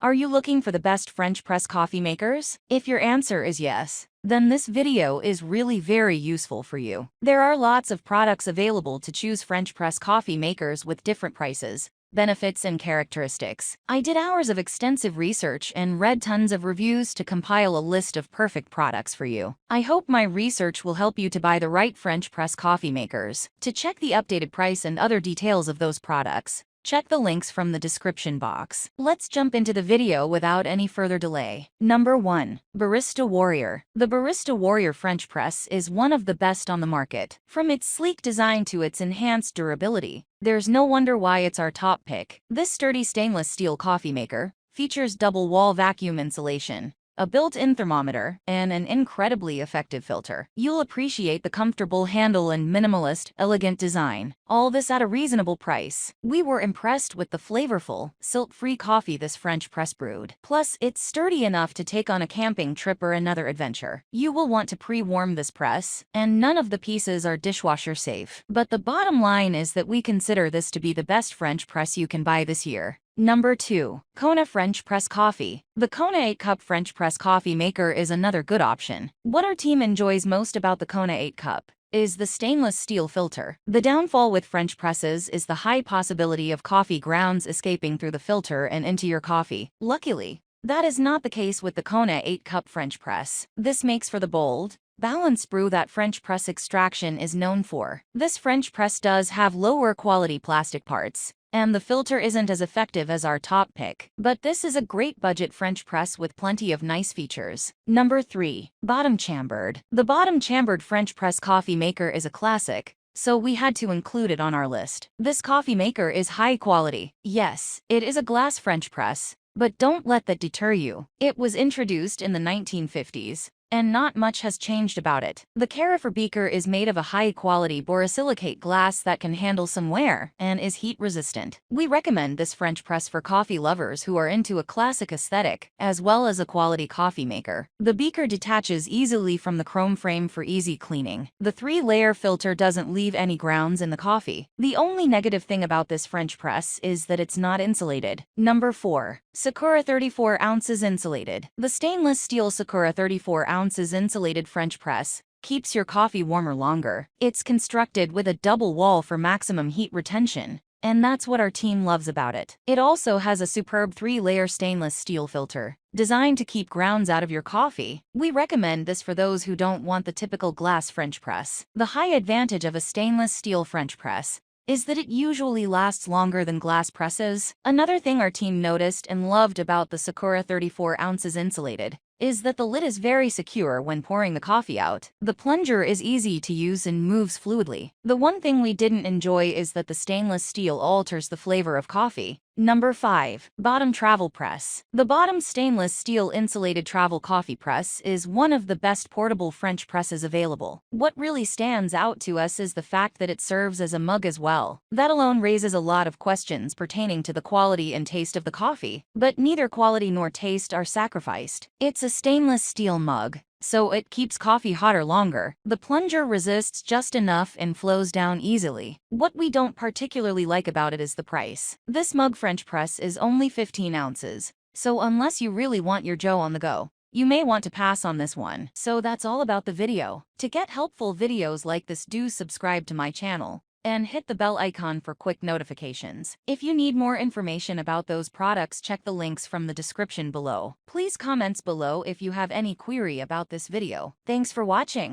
Are you looking for the best French press coffee makers? If your answer is yes, then this video is really very useful for you. There are lots of products available to choose French press coffee makers with different prices, benefits, and characteristics. I did hours of extensive research and read tons of reviews to compile a list of perfect products for you. I hope my research will help you to buy the right French press coffee makers. To check the updated price and other details of those products, check the links from the description box. Let's jump into the video without any further delay. Number 1. Barista Warrior. The Barista Warrior French press is one of the best on the market. From its sleek design to its enhanced durability, there's no wonder why it's our top pick. This sturdy stainless steel coffee maker features double wall vacuum insulation, a built-in thermometer, and an incredibly effective filter. You'll appreciate the comfortable handle and minimalist, elegant design. All this at a reasonable price. We were impressed with the flavorful, silt-free coffee this French press brewed. Plus, it's sturdy enough to take on a camping trip or another adventure. You will want to pre-warm this press, and none of the pieces are dishwasher safe. But the bottom line is that we consider this to be the best French press you can buy this year. Number 2. Kona French Press Coffee. The Kona 8-Cup French Press Coffee Maker is another good option. What our team enjoys most about the Kona 8-Cup is the stainless steel filter. The downfall with French presses is the high possibility of coffee grounds escaping through the filter and into your coffee. Luckily, that is not the case with the Kona 8-Cup French Press. This makes for the bold, balanced brew that French press extraction is known for. This French press does have lower quality plastic parts, and the filter isn't as effective as our top pick. But this is a great budget French press with plenty of nice features. Number 3. Bottom Chambered. The Bottom Chambered French Press Coffee Maker is a classic, so we had to include it on our list. This coffee maker is high quality. Yes, it is a glass French press, but don't let that deter you. It was introduced in the 1950s, and not much has changed about it. The carafer beaker is made of a high-quality borosilicate glass that can handle some wear and is heat-resistant. We recommend this French press for coffee lovers who are into a classic aesthetic, as well as a quality coffee maker. The beaker detaches easily from the chrome frame for easy cleaning. The 3-layer filter doesn't leave any grounds in the coffee. The only negative thing about this French press is that it's not insulated. Number 4. Sakura 34 ounces insulated. The stainless steel Sakura 34 ounces insulated French press keeps your coffee warmer longer. It's constructed with a double wall for maximum heat retention, and that's what our team loves about it. It also has a superb 3-layer stainless steel filter, designed to keep grounds out of your coffee. We recommend this for those who don't want the typical glass French press. The high advantage of a stainless steel French press is that it usually lasts longer than glass presses. Another thing our team noticed and loved about the Sakura 34 ounces insulated is that the lid is very secure when pouring the coffee out. The plunger is easy to use and moves fluidly. The one thing we didn't enjoy is that the stainless steel alters the flavor of coffee. Number 5. Bottom Travel Press. The Bottom stainless steel insulated travel coffee press is one of the best portable French presses available. What really stands out to us is the fact that it serves as a mug as well. That alone raises a lot of questions pertaining to the quality and taste of the coffee, but neither quality nor taste are sacrificed. It's a stainless steel mug, so it keeps coffee hotter longer. The plunger resists just enough and flows down easily. What we don't particularly like about it is the price. This mug French press is only 15 ounces, so unless you really want your Joe on the go, you may want to pass on this one. So that's all about the video. To get helpful videos like this, do subscribe to my channel and hit the bell icon for quick notifications. If you need more information about those products, check the links from the description below. Please comment below if you have any query about this video. Thanks for watching.